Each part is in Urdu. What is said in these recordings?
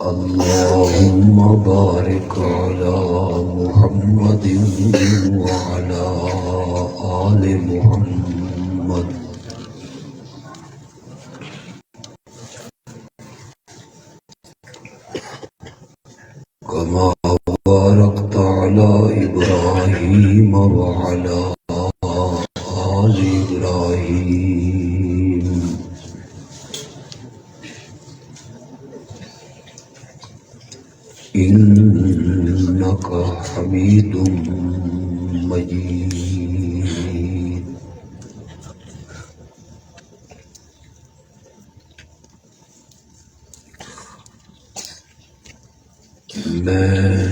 اللهم بارك على محمد وعلى آل محمد كما باركت على إبراهيم وعلى آل إبراهيم إنك حميد مجيد. میں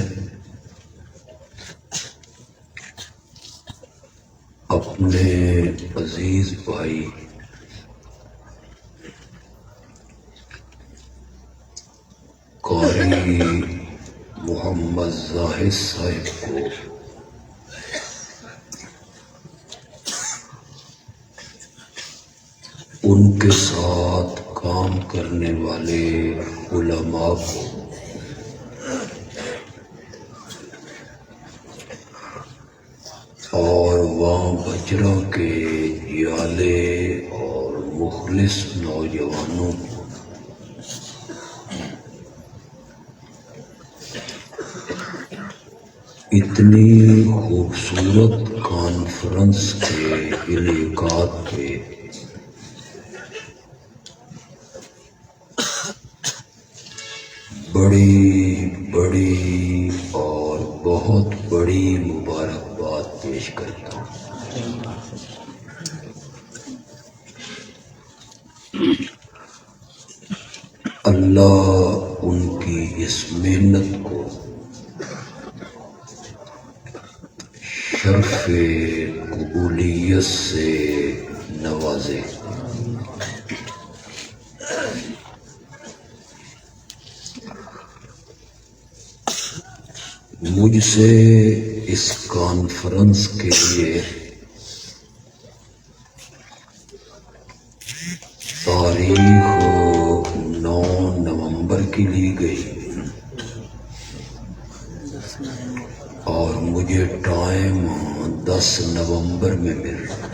اپنے عزیز بھائی قاری محمد زاہد صاحب کو ان کے ساتھ کام کرنے والے علماء کو اور وہاں بجرا کے جیالے اور مخلص نوجوانوں کو اتنی خوبصورت کانفرنس کے انعقاد پہ بڑی بڑی اور بہت بڑی مبارکباد پیش کرتا ہوں. اللہ ان کی اس محنت کو شرف قبولیت سے نوازے. مجھ سے اس کانفرنس کے لیے تاریخ 9 نومبر کی لی گئی اور مجھے ٹائم 10 نومبر میں مل رہا.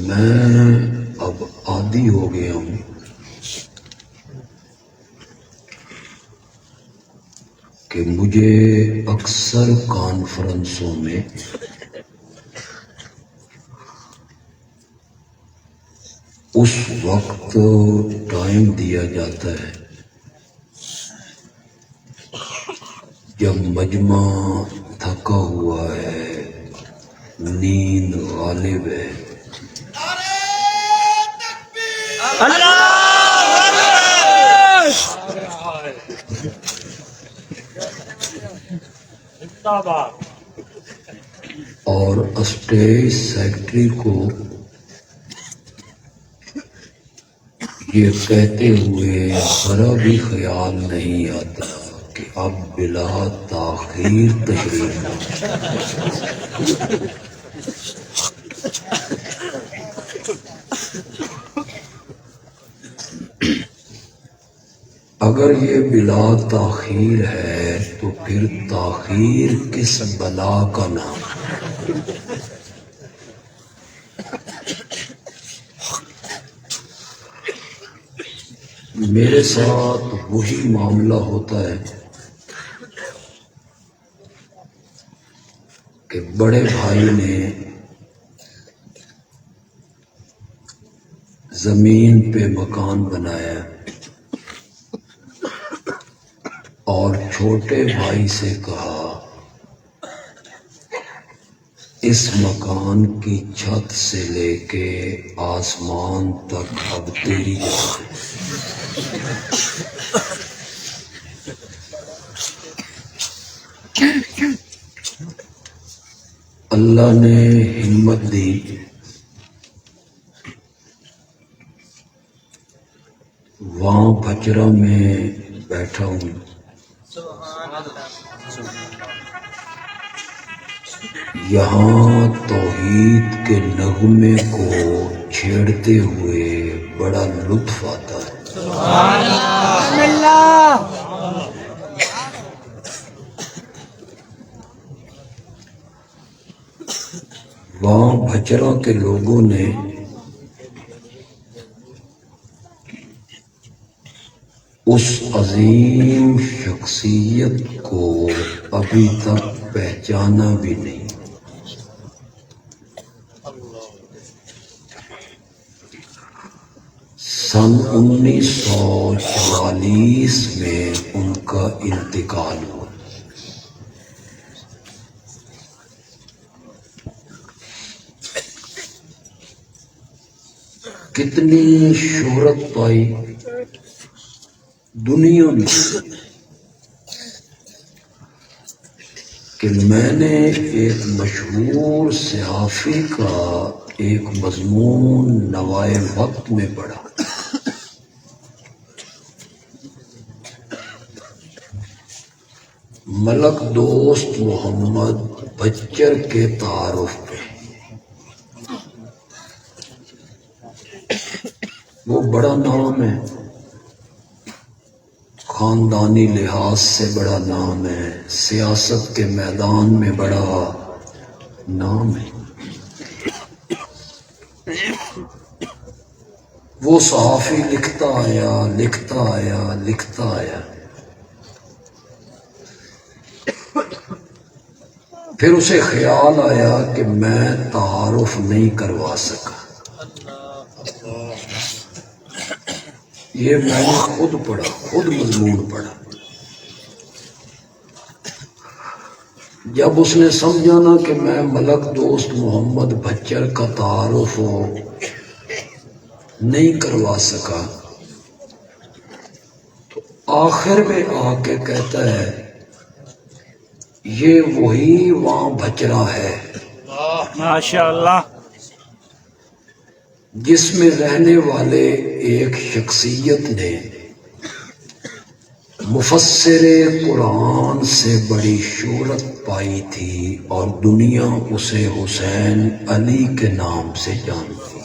میں اب عادی ہو گیا ہوں کہ مجھے اکثر کانفرنسوں میں اس وقت ٹائم دیا جاتا ہے جب مجمع تھکا ہوا ہے، نیند غالب ہے. اور اسٹیج سیکرٹری کو یہ کہتے ہوئے ذرا بھی خیال نہیں آتا کہ اب بلا تاخیر تشریف لائیں. اگر یہ بلا تاخیر ہے تو پھر تاخیر کس بلا کا نام؟ میرے ساتھ وہی معاملہ ہوتا ہے کہ بڑے بھائی نے زمین پہ مکان بنایا اور چھوٹے بھائی سے کہا اس مکان کی چھت سے لے کے آسمان تک اب تیری جگہ ہے. اللہ نے ہمت دی، وہاں بچرا میں بیٹھا ہوں. یہاں توحید کے نغمے کو چھیڑتے ہوئے بڑا لطف آتا ہے۔ سبحان اللہ۔ وہاں بھچرا کے لوگوں نے اس عظیم شخصیت کو ابھی تک پہچانا بھی نہیں۔ سن 1944 میں ان کا انتقال ہوا۔ کتنی شہرت پائی دنیا میں کہ میں نے ایک مشہور صحافی کا ایک مضمون نوائے وقت میں پڑھا۔ ملک دوست محمد بچر کے تعارف پہ وہ بڑا نام ہے، خاندانی لحاظ سے بڑا نام ہے، سیاست کے میدان میں بڑا نام ہے۔ وہ صحافی لکھتا آیا پھر اسے خیال آیا کہ میں تعارف نہیں کروا سکا۔ یہ میں نے خود مضمون پڑھا۔ جب اس نے سمجھا نا کہ میں ملک دوست محمد بچر کا تعارف نہیں کروا سکا تو آخر میں آ کے کہتا ہے یہ وہی وہاں بچرا ہے ماشاءاللہ، جس میں رہنے والے ایک شخصیت نے مفسر قرآن سے بڑی شہرت پائی تھی اور دنیا اسے حسین علی کے نام سے جانتی۔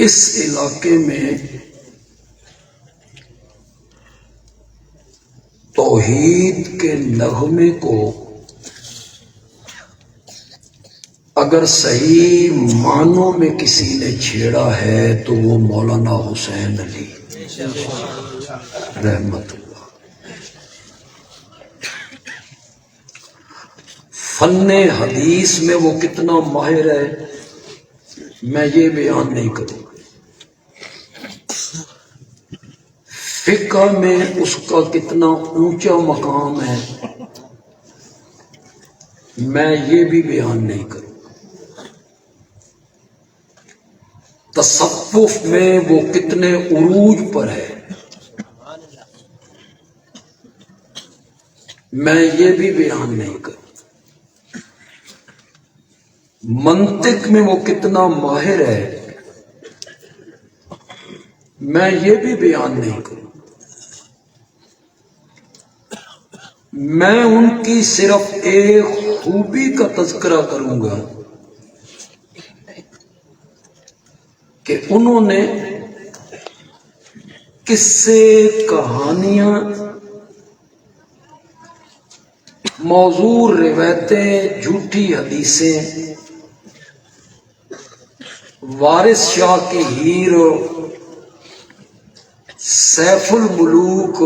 اس علاقے میں توحید کے نغمے کو اگر صحیح معنوں میں کسی نے چھیڑا ہے تو وہ مولانا حسین علی رحمت اللہ۔ فن حدیث میں وہ کتنا ماہر ہے میں یہ بیان نہیں کروں، فقہ میں اس کا کتنا اونچا مقام ہے میں یہ بھی بیان نہیں کروں، تصوف میں وہ کتنے عروج پر ہے میں یہ بھی بیان نہیں کروں، منطق میں وہ کتنا ماہر ہے میں یہ بھی بیان نہیں کروں۔ میں ان کی صرف ایک خوبی کا تذکرہ کروں گا کہ انہوں نے قصے، کہانیاں، موضوع روایتیں، جھوٹی حدیثیں، وارث شاہ کی ہیر، سیف الملوک،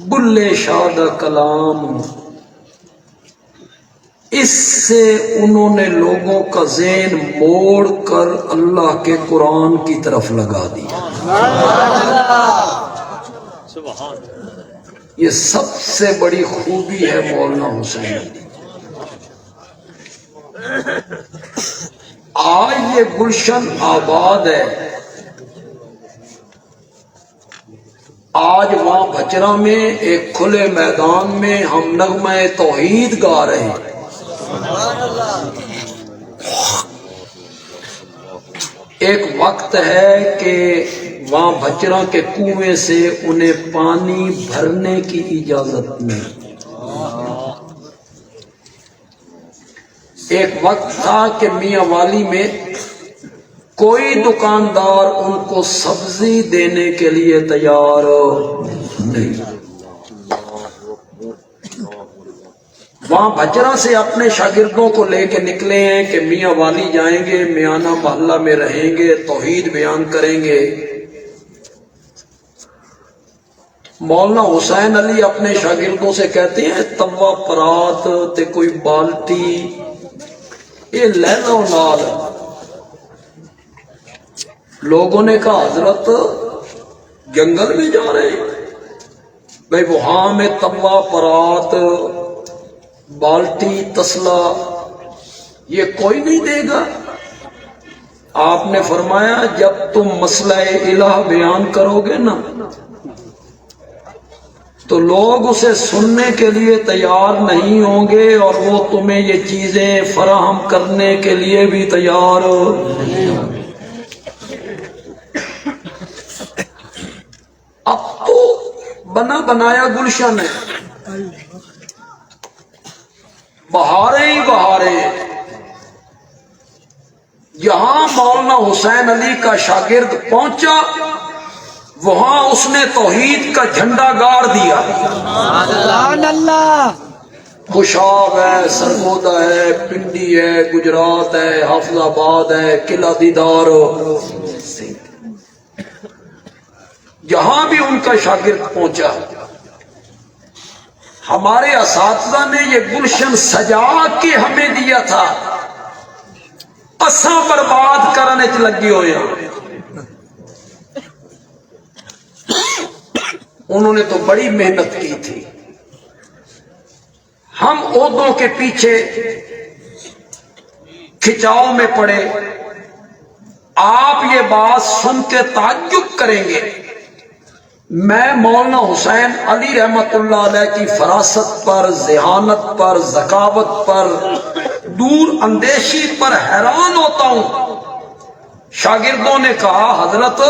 بلے شاہ دا کلام، اس سے انہوں نے لوگوں کا ذہن موڑ کر اللہ کے قرآن کی طرف لگا دیا۔ یہ سب سے بڑی خوبی ہے مولانا حسین علی۔ آج یہ گلشن آباد ہے، آج وہاں بچرا میں ایک کھلے میدان میں ہم نغمہ توحید گا رہے ہیں۔ ایک وقت ہے کہ وہاں بچرا کے کنویں سے انہیں پانی بھرنے کی اجازت نہیں. ایک وقت تھا کہ میاں والی میں کوئی دکاندار ان کو سبزی دینے کے لیے تیار نہیں. وہاں بچرا سے اپنے شاگردوں کو لے کے نکلے ہیں کہ میاں والی جائیں گے، میانہ محلہ میں رہیں گے، توحید بیان کریں گے. مولانا حسین علی اپنے شاگردوں سے کہتے ہیں توا پرات تے کوئی بالٹی یہ لے لو نال. لوگوں نے کہا حضرت جنگل میں جا رہے ہیں، بھائی وہاں میں توا پرات بالٹی تسلا یہ کوئی نہیں دے گا. آپ نے فرمایا جب تم مسئلہ الہ بیان کرو گے نا تو لوگ اسے سننے کے لیے تیار نہیں ہوں گے اور وہ تمہیں یہ چیزیں فراہم کرنے کے لیے بھی تیار نہیں ہوں گے. اب تو بنا بنایا گلشن ہے، بہاریں ہی بہاریں. یہاں مولانا حسین علی کا شاگرد پہنچا، وہاں اس نے توحید کا جھنڈا گاڑ دیا. سبحان اللہ. خوشاب ہے، سرگودا ہے، پنڈی ہے، گجرات ہے، حافظ آباد ہے، قلعہ دیدار، جہاں بھی ان کا شاگرد پہنچا. ہمارے اساتذہ نے یہ گلشن سجا کے ہمیں دیا تھا، اساں برباد کرنے چ لگی ہوئے ہیں. انہوں نے تو بڑی محنت کی تھی. ہم عہدوں کے پیچھے کھچاؤ میں پڑے. آپ یہ بات سن کے تعجب کریں گے، میں مولانا حسین علی رحمت اللہ علیہ کی فراست پر، ذہانت پر، ذکاوت پر، دور اندیشی پر حیران ہوتا ہوں. شاگردوں نے کہا حضرت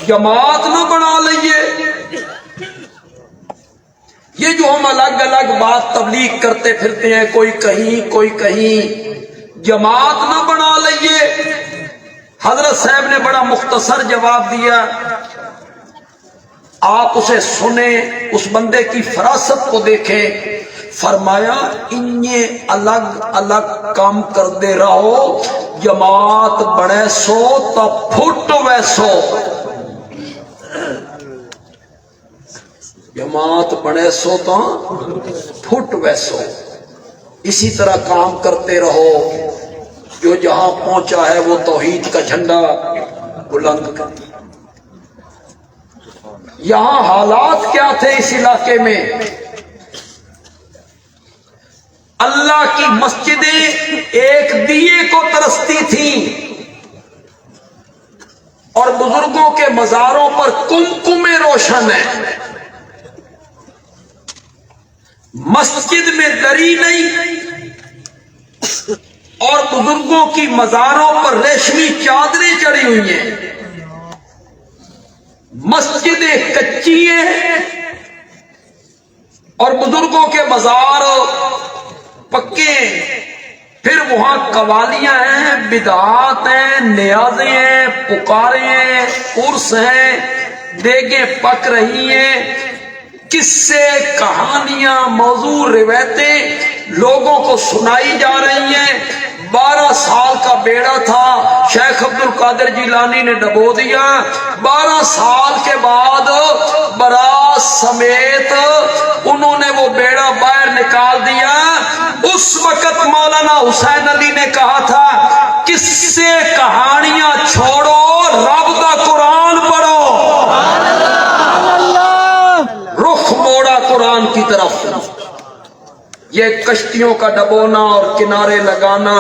جماعت نہ بنا لئیے، یہ جو ہم الگ الگ بات تبلیغ کرتے پھرتے ہیں، کوئی کہیں کوئی کہیں، جماعت نہ بنا لئیے. حضرت صاحب نے بڑا مختصر جواب دیا. آپ اسے سنیں، اس بندے کی فراست کو دیکھیں. فرمایا انہیں الگ الگ کام کر دے رہو، جماعت بڑے سو تا پھٹ ویسو. جماعت بڑے سو تا پھٹ ویسو. اسی طرح کام کرتے رہو، جو جہاں پہنچا ہے وہ توحید کا جھنڈا بلند کر. یہاں حالات کیا تھے اس علاقے میں؟ اللہ کی مسجدیں ایک دیے کو ترستی تھیں اور بزرگوں کے مزاروں پر کمکمیں روشن ہیں. مسجد میں دری نہیں اور بزرگوں کی مزاروں پر ریشمی چادریں چڑھی ہوئی ہیں. مسجدیں کچی ہیں اور بزرگوں کے مزار پکے. پھر وہاں قوالیاں ہیں، بدعات ہیں، نیازیں ہیں، پکارے ہیں، عرس ہیں، دیگیں پک رہی ہیں، قصے، کہانیاں، موضوع، روایتیں لوگوں کو سنائی جا رہی ہیں. 12 سال کا بیڑا تھا، شیخ عبد القادر جیلانی نے ڈبو دیا. 12 سال کے بعد برات سمیت انہوں نے وہ بیڑا باہر نکال دیا. اس وقت مولانا حسین علی نے کہا تھا قصے کہانیاں چھوڑو، رب دا قرآن پڑھو. رخ موڑا قرآن کی طرف. یہ کشتیوں کا ڈبونا اور کنارے لگانا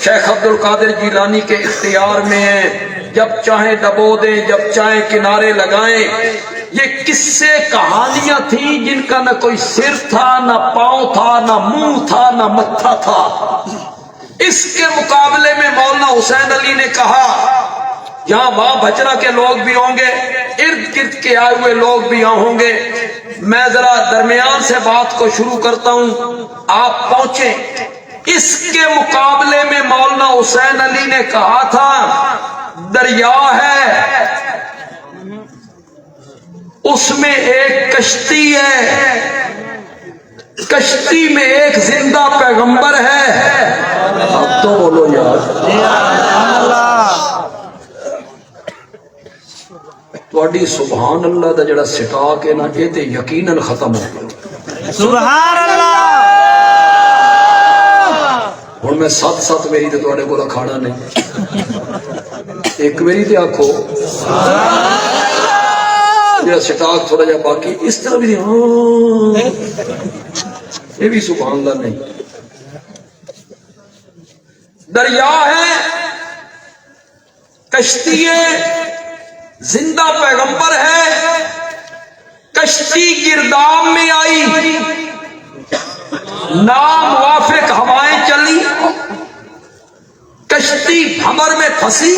شیخ عبد القادر جیلانی کے اختیار میں ہے. جب چاہیں ڈبو دیں، جب چاہیں کنارے لگائیں. یہ قصے کہانیاں تھیں جن کا نہ کوئی سر تھا، نہ پاؤں تھا، نہ منہ تھا، نہ متھا تھا. اس کے مقابلے میں مولانا حسین علی نے کہا یہاں وہاں بھچرا کے لوگ بھی ہوں گے، ارد گرد کے آئے ہوئے لوگ بھی یہاں ہوں گے، میں ذرا درمیان سے بات کو شروع کرتا ہوں، آپ پہنچیں۔ اس کے مقابلے میں مولانا حسین علی نے کہا تھا دریا ہے، اس میں ایک کشتی ہے، کشتی میں ایک زندہ پیغمبر ہے۔ اب تو بولو یار، تھوڑی سبحان اللہ دا جڑا سٹاک ہے نا، یہ تے یقیناً ختم ہو گیا۔ سبحان اللہ۔ ہوں میں سات سات میری تے تھوڑے کو کھانا نہیں، ایک میری تے آکھو جڑا سٹاک تھوڑا جا باقی، اس طرح بھی ہاں یہ بھی سبحان اللہ نہیں۔ دریا ہے، کشتی ہے، زندہ پیغمبر ہے، کشتی گرداب میں آئی، ناموافق ہوائیں چلی، کشتی بھنور میں پھنسی،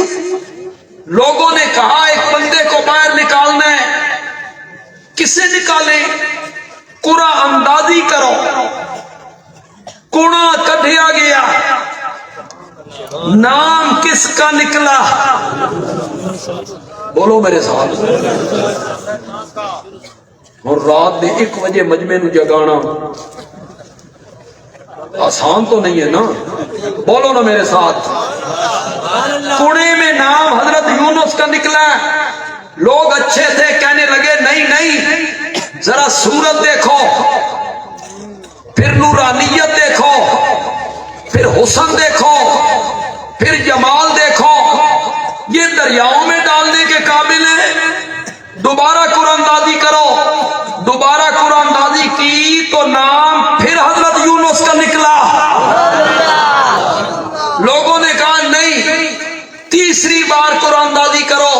لوگوں نے کہا ایک بندے کو باہر نکالنا ہے، کسے نکالیں؟ قرآن اندازی کرو، کوڑا کڈھیا گیا، نام کس کا نکلا؟ بولو میرے ساتھ۔ اور رات دے 1 بجے مجمع نو جگانا آسان تو نہیں ہے نا، بولو نا میرے ساتھ۔ کوڑے میں نام حضرت یونس کا نکلا، لوگ اچھے تھے کہنے لگے نہیں نہیں، ذرا صورت دیکھو، پھر نورانیت دیکھو، پھر حسن دیکھو، پھر جمال دیکھو، یہ دریاؤں میں ڈالنے کے قابل ہے۔ دوبارہ قرآن اندازی کرو، دوبارہ قرآن اندازی کی تو نام پھر حضرت یونس کا نکلا۔ لوگوں نے کہا نہیں، تیسری بار قرآن اندازی کرو،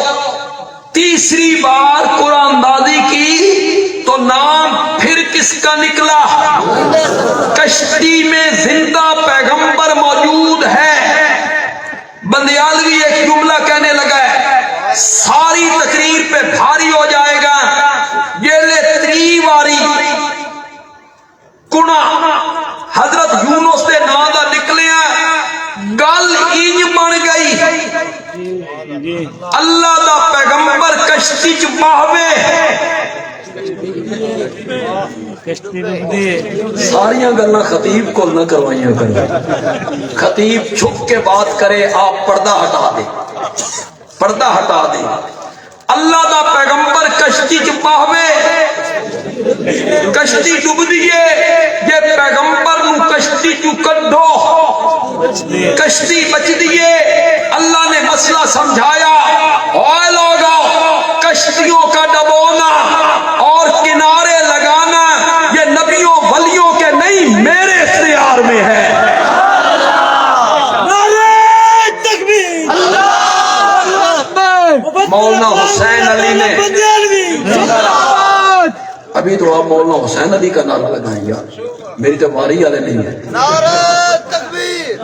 تیسری بار قرآن اندازی کی تو نام پھر کس کا نکلا؟ کشتی میں زندہ پیغمبر موجود ہے۔ بندیالوی ایک جملہ کہنے لگا ہے، ساری تقریر پہ بھاری ہو جائے گا، یہ لے 3 واری کنا حضرت یونس دے نام دا نکلیا، گل انج بن گئی، اللہ دا پیغمبر کشتی چ بہوے۔ ساریاں گلاں خطیب کو نہ کروائیاں کریں، خطیب چھپ کے بات کرے، آپ پردہ ہٹا دیں، پردہ ہٹا دیں۔ اللہ دا پیغمبر کشتی چ بہوے، کشتی ڈوب دیے، یہ پیغمبر نو کشتی چ کڈو، کشتی بچ دیے۔ اللہ نے مسئلہ سمجھایا، اوے لوگو کشتیوں کا ڈبونا اور کنارے لگانا یہ نبیوں ولیوں کے نہیں، میرے اختیار میں ہے۔ مولانا حسین علی نے، ابھی تو آپ مولانا حسین علی کا نعرہ لگائیں یار، میری تو باری والے نہیں ہے۔ نعرہ تکبیر،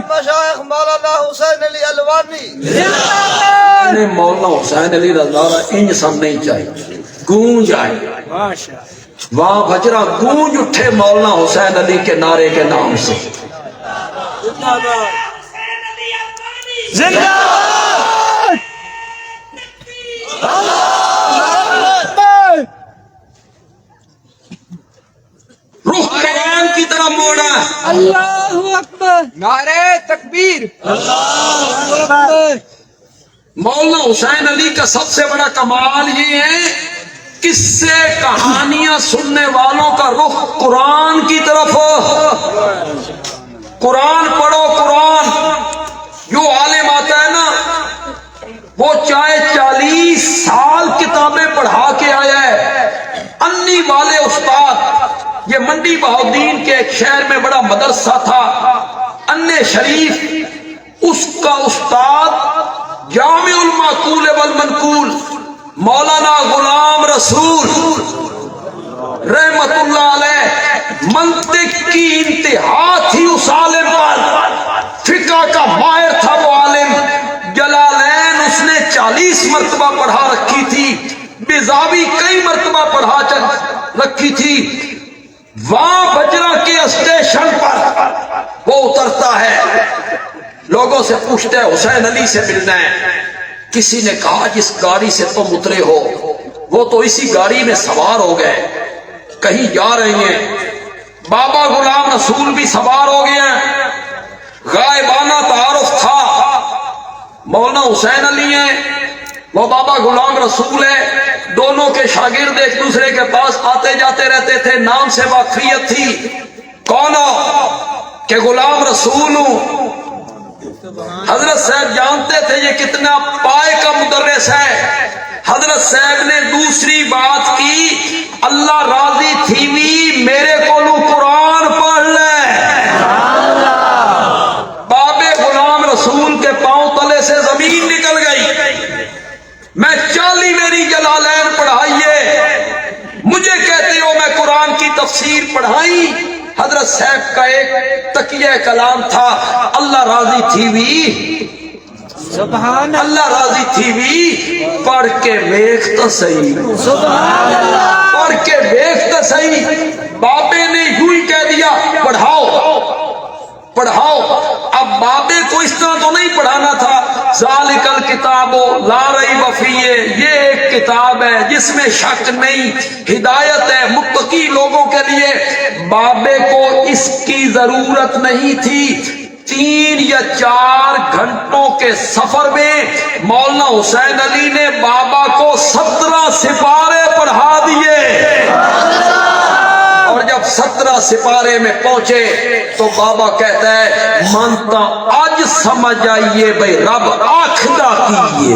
مشائخ مولانا حسین علی الوانی نے مولانا حسین علی رضا انج سن نہیں چاہیے، گونج آئے، وہاں بھجرا گونج اٹھے مولانا حسین علی کے نعرے کے نام سے۔ زندہ روح قرآن کی طرح موڑا، اللہ اکبر، نعرہ تکبیر، اللہ اکبر۔ مولانا حسین علی کا سب سے بڑا کمال یہ ہے، قصے کہانیاں سننے والوں کا رخ قرآن کی طرف۔ قرآن پڑھو، قرآن جو عالم آتا ہے نا، وہ چاہے 40 سال کتابیں پڑھا کے آیا ہے، انی والے استاد، یہ منڈی بہاؤدین کے ایک شہر میں بڑا مدرسہ تھا، انے شریف، اس کا استاد جامع المعقول والمنقول مولانا غلام رسول رحمت اللہ علیہ منطق کی انتہا تھی اس عالم پر، فقہ کا ماہر تھا وہ عالم، جلالین اس نے 40 مرتبہ پڑھا رکھی تھی، بیضاوی کئی مرتبہ پڑھا رکھی تھی۔ وہاں بجرا کے اسٹیشن پر وہ اترتا ہے، لوگوں سے پوچھتا ہے حسین علی سے ملنا ہے۔ کسی نے کہا جس گاڑی سے تم اترے ہو وہ تو اسی گاڑی میں سوار ہو گئے، کہیں جا رہے ہیں۔ بابا غلام رسول بھی سوار ہو گیا، غائبانہ تعارف تھا، مولانا حسین علی ہیں، وہ بابا غلام رسول ہے، دونوں کے شاگرد ایک دوسرے کے پاس آتے جاتے رہتے تھے، نام سے واقفیت تھی۔ کون ہو؟ کہ غلام رسول ہوں۔ حضرت صاحب جانتے تھے یہ کتنا پائے کا مدرس ہے۔ حضرت صاحب نے دوسری بات کی، اللہ راضی تھی بھی میرے کو قرآن پڑھ لے۔ بابے غلام رسول کے پاؤں تلے سے زمین نکل گئی۔ میں 40 میری جلالین پڑھائیے، مجھے کہتے ہو میں قرآن کی تفسیر پڑھائی۔ حضرت صاحب کا ایک تقیہ کلام تھا، اللہ راضی تھی بھی، سبحان اللہ راضی تھی بھی، پڑھ کے ویکھ تو صحیح، سبحان اللہ، پڑھ کے ویکھ تو صحیح۔ بابے نے یوں ہی کہہ دیا پڑھاؤ پڑھاؤ۔ اب بابے کو اس طرح تو نہیں پڑھانا تھا، ذالک الکتاب لا ریب فیہ، یہ ایک کتاب ہے جس میں شک نہیں، ہدایت ہے متقی لوگوں کے لیے۔ بابے کو اس کی ضرورت نہیں تھی۔ 3 یا 4 گھنٹوں کے سفر میں مولانا حسین علی نے بابا کو 17 سپارے پڑھا دیے، اور جب 17 سپارے میں پہنچے تو بابا کہتا ہے مانتا آج سمجھ آئیے بھائی رب آخدہ کیجئے۔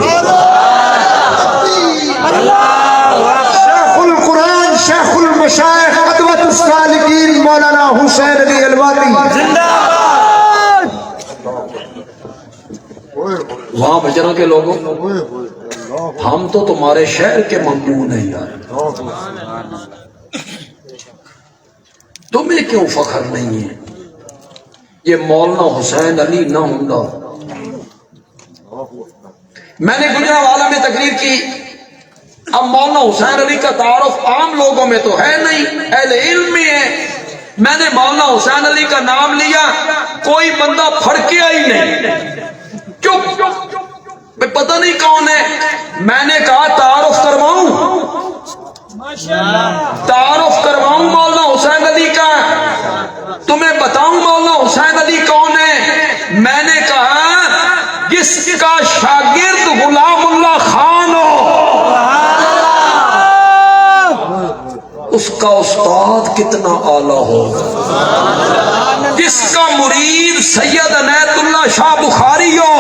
شیخ القرآن شیخ المشائخ قدوۃ السالکین مولانا حسین علی الوانی زندہ باد۔ وہاں بجرا کے لوگوں، ہم تو تمہارے شہر کے ممنون ہیں یار، تمہیں کیوں فخر نہیں ہے؟ یہ مولانا حسین علی نہ ہوں۔ میں نے گجرانوالہ میں تقریر کی، اب مولانا حسین علی کا تعارف عام لوگوں میں تو ہے نہیں، اہل علم میں ہے۔ میں نے مولانا حسین علی کا نام لیا، کوئی بندہ پھڑکیا ہی نہیں، چپ، پتہ نہیں کون ہے۔ میں نے کہا تعارف کرواؤں، تعارف کرواؤں مولانا حسین علی کا، تمہیں بتاؤں مولانا حسین علی کون ہے؟ میں نے کہا جس کا شاگرد غلام اللہ خان ہو اس کا استاد کتنا اعلیٰ ہوگا، جس کا مرید سید عنایت اللہ شاہ بخاری ہو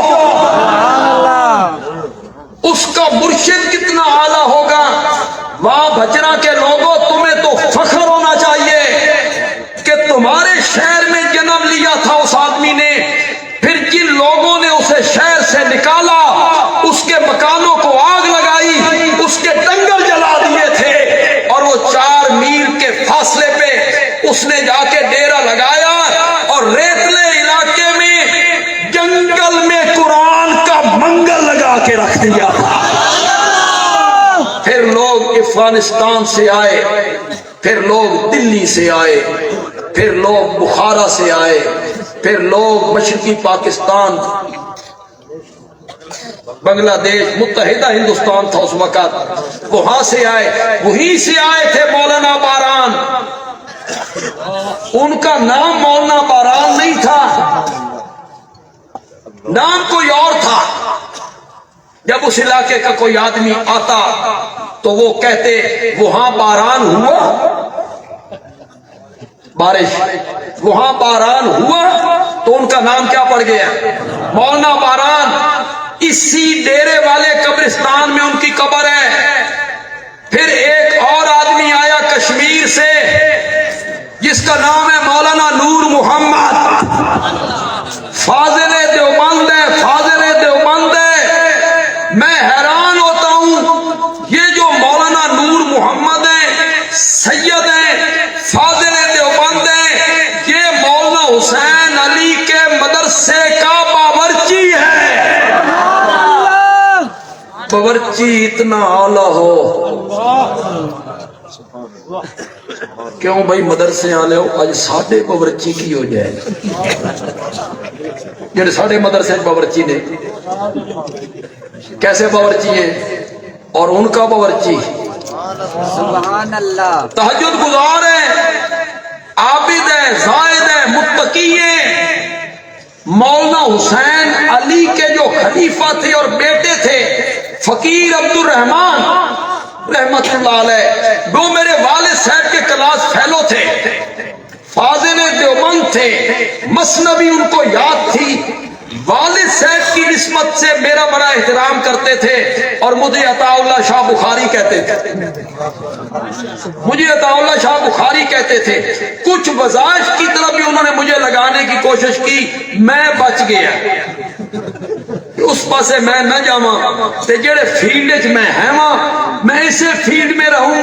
اس کا مرشد کتنا اعلیٰ ہوگا۔ وہاں بجرا کے لوگوں تمہیں تو فخر ہونا چاہیے کہ تمہارے شہر میں جنم لیا تھا اس آدمی نے، پھر جن لوگوں نے اسے شہر سے نکالا اس کے مکانوں کو آگ لگائی، اس کے دنگل جلا دیے تھے، اور وہ 4 میل کے فاصلے پہ اس نے جا کے ڈیرا لگایا اور ریتلے علاقے میں جنگل میں قرآن کا منگل لگا کے رکھ دیا۔ پھر لوگ افغانستان سے آئے، پھر لوگ دلی سے آئے، پھر لوگ بخارا سے آئے، پھر لوگ مشرقی پاکستان، بنگلہ دیش، متحدہ ہندوستان تھا اس وقت، وہاں سے آئے، وہیں سے آئے تھے مولانا باران۔ ان کا نام مولانا باران نہیں تھا، نام کوئی اور تھا۔ جب اس علاقے کا کوئی آدمی آتا تو وہ کہتے وہاں باران ہوا، بارش، وہاں باران ہوا، تو ان کا نام کیا پڑ گیا؟ مولانا باران۔ اسی ڈیرے والے قبرستان میں ان کی قبر ہے۔ پھر ایک اور آدمی آیا کشمیر سے جس کا نام ہے مولانا نور محمد، فاضل دیوبند ہے، فاضل دیوبند ہے۔ میں حیران ہوتا ہوں یہ جو مولانا نور محمد ہیں، سید ہیں، فاضل دیوبند باورچی اتنا اعلی ہو. کیوں بھائی مدرسے والے ہو اج ساڈے باورچی کی ہو جائے جڑے ساڈے مدرسے باورچی نے کیسے باورچی ہیں اور ان کا باورچی سبحان اللہ. تہجد گزار ہے، عابد ہے، زاہد ہے، متقی ہے. مولانا حسین علی کے جو خلیفہ تھے اور بیٹے تھے فقیر عبد الرحمان رحمت اللہ علیہ، وہ میرے والد صاحب کے کلاس فیلو تھے، فاضل دیوبند تھے. مثنوی ان کو یاد تھی. والد صاحب کی نسبت سے میرا بڑا احترام کرتے تھے اور مجھے عطا اللہ شاہ بخاری کہتے تھے. مجھے عطا اللہ شاہ بخاری کہتے تھے. کچھ وظائف کی طرف بھی انہوں نے مجھے لگانے کی کوشش کی، میں بچ گیا. اس پاسے میں نہ جاواں تے جڑے فیلڈ میں ہاں میں اسے فیلڈ میں رہوں.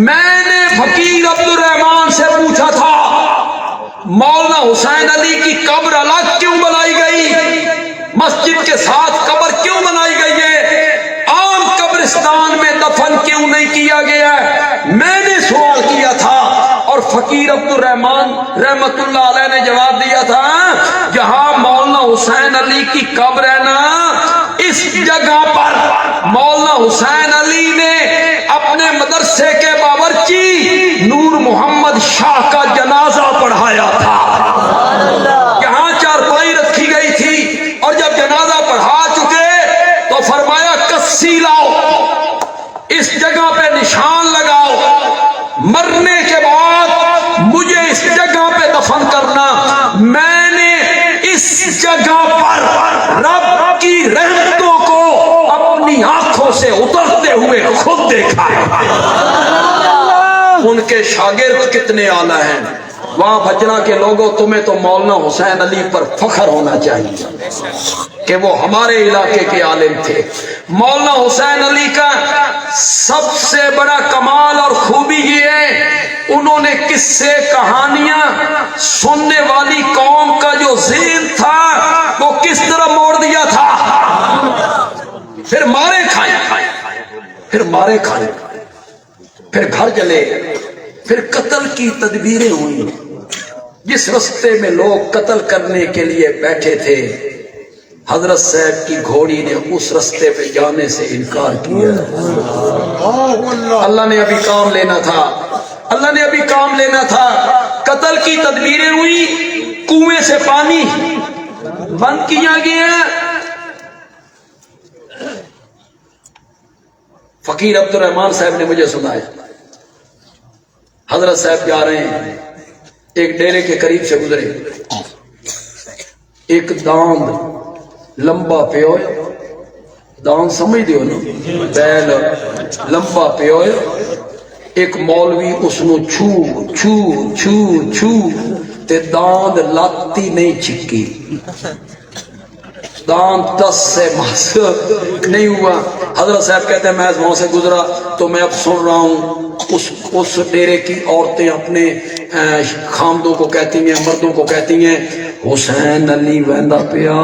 میں نے فقیر عبد الرحمان سے پوچھا تھا مولانا حسین علی کی قبر الگ کیوں بنائی گئی، مسجد کے ساتھ قبر کیوں بنائی گئی ہے، عام قبرستان میں دفن کیوں نہیں کیا گیا ہے. میں نے سوال کیا تھا اور فقیر عبد الرحمان رحمت اللہ علیہ نے جواب دیا تھا جہاں مولانا حسین علی کی قبر ہے نا اس جگہ پر مولانا حسین علی نے اپنے مدرسے کے باورچی نور محمد شاہ کا جنازہ پڑھایا تھا. یہاں چارپائی رکھی گئی تھی اور جب جنازہ پڑھا چکے تو فرمایا کسی لاؤ، اس جگہ پہ نشان لگاؤ، مرنے کے بعد مجھے اس جگہ پہ دفن کرنا. میں نے اس جگہ پر رب کی رحمتوں کو اپنی آنکھوں سے اترتے ہوئے خود دیکھا ہے. ان کے شاگرد کتنے اعلیٰ ہیں. وہاں بھجنا کے لوگوں تمہیں تو مولانا حسین علی پر فخر ہونا چاہیے کہ وہ ہمارے علاقے کے عالم تھے. مولانا حسین علی کا سب سے بڑا کمال اور خوبی یہ ہے انہوں نے قصے کہانیاں سننے والی قوم کا جو ذہن تھا وہ کس طرح موڑ دیا تھا. پھر مارے کھائے، پھر مارے کھائے، پھر گھر جلے، پھر قتل کی تدبیریں ہوئی. جس رستے میں لوگ قتل کرنے کے لیے بیٹھے تھے حضرت صاحب کی گھوڑی نے اس رستے پہ جانے سے انکار کیا. اللہ نے ابھی کام لینا تھا، اللہ نے ابھی کام لینا تھا. قتل کی تدبیریں ہوئی، کنویں سے پانی بند کیا گیا. فقیر عبد الرحمان صاحب نے مجھے سنایا حضرت صاحب جا رہے ہیں، ایک ڈیرے کے قریب سے گزرے، ایک داند لمبا پیو، داند سمجھ دیو نا، بیل لمبا پیو، ایک مولوی اس نو چھو چھو چھو چھو تے داند لاتی نہیں چھکی، داند 10 سے محض نہیں ہوا. حضرت صاحب کہتے ہیں میں وہاں سے گزرا تو میں اب سن رہا ہوں اس ڈیرے کی عورتیں اپنے خامدوں کو کہتی ہیں، مردوں کو کہتی ہیں حسین علی ویندا پیا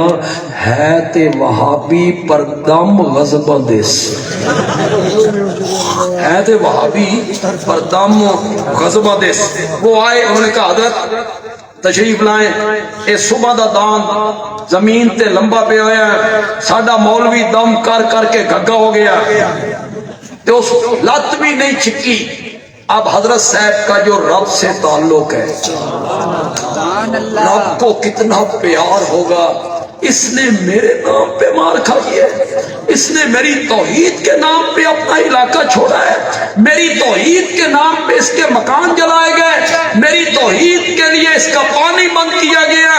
ہے تے وہابی پر دم غضب دس، ہے تے وہابی پر دم غضب دس. وہ آئے، انہوں نے کہا حضرت تشریف لائیں، اے صبح دا دان زمین تے لمبا پہ آیا ہے، ساڈا مولوی دم کر کر کے گھگا ہو گیا تو اس لت بھی نہیں چھکی. اب حضرت صاحب کا جو رب سے تعلق ہے، رب کو کتنا پیار ہوگا. اس نے میرے نام پہ مار کھائی ہے، اس نے میری توحید کے نام پہ اپنا علاقہ چھوڑا ہے، میری توحید کے نام پہ اس کے مکان جلائے گئے، میری توحید کے لیے اس کا پانی بند کیا گیا،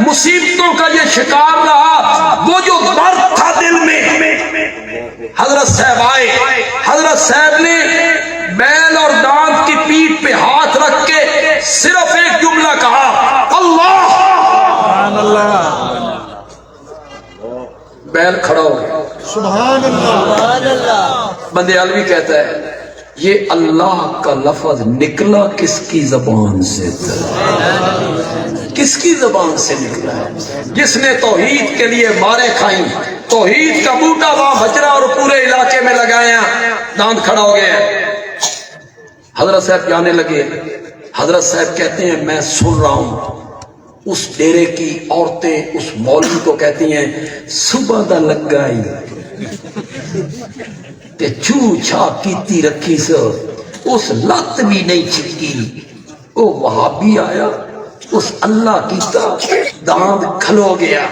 مصیبتوں کا یہ شکار رہا. وہ جو درد تھا دل میں، حضرت صاحب آئے، حضرت صاحب نے بیل اور دانت کی پیٹھ پہ ہاتھ رکھ کے صرف ایک جملہ کہا اللہ. بیل کھڑا ہو گیا. سبحان اللہ. بندے علوی کہتا ہے یہ اللہ کا لفظ نکلا کس کی زبان سے تھا؟ کس کی زبان سے نکلا ہے؟ جس نے توحید کے لیے مارے کھائیں، توحید کا بوٹا وہاں بچرا اور پورے علاقے میں لگایا، دانت کھڑا ہو گیا۔ حضرت صاحب جانے لگے، حضرت صاحب کہتے ہیں میں سن رہا ہوں اس ڈیرے کی عورتیں اس مولوی کو کہتی ہیں صبح دا لگائی تے چو چھا کیتی رکھی سو اس لت بھی نہیں چھکی، او وہابی آیا اس اللہ کیتا داند کھلو گیا۔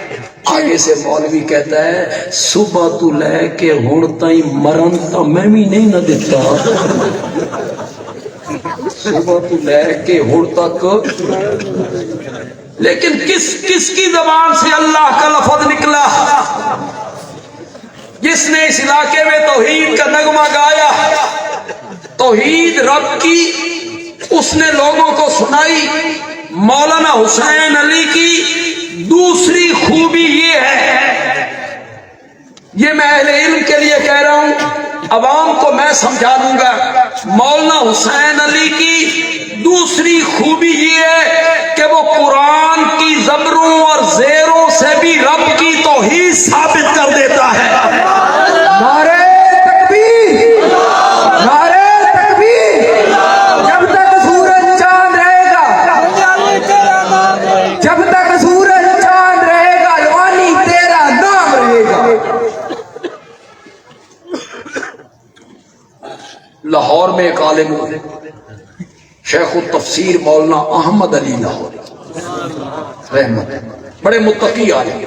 آگے سے مولوی کہتا ہے صبح تو لے کے ہن تائیں مرن تا میں بھی نہیں نہ دیتا، صبح تو لے کے ہن تک۔ لیکن کس کی زبان سے اللہ کا لفظ نکلا؟ جس نے اس علاقے میں توحید کا نغمہ گایا، توحید رب کی اس نے لوگوں کو سنائی۔ مولانا حسین علی کی دوسری خوبی یہ ہے، یہ میں اہل علم کے لیے کہہ رہا ہوں، عوام کو میں سمجھا دوں گا، مولانا حسین علی کی دوسری خوبی یہ ہے کہ وہ قرآن کی زبروں اور زیروں سے بھی رب کی توحید ثابت کر دیتا ہے۔ نعرہ تکبیر، نعرہ تکبیر، جب تک سورج چاند رہے گا، جب تک سورج چاند رہے گا روانی تیرا نام رہے گا۔ لاہور میں ایک عالم شیخ التفسیر مولانا احمد علی لاہوری رحمت، بڑے متقی عالم،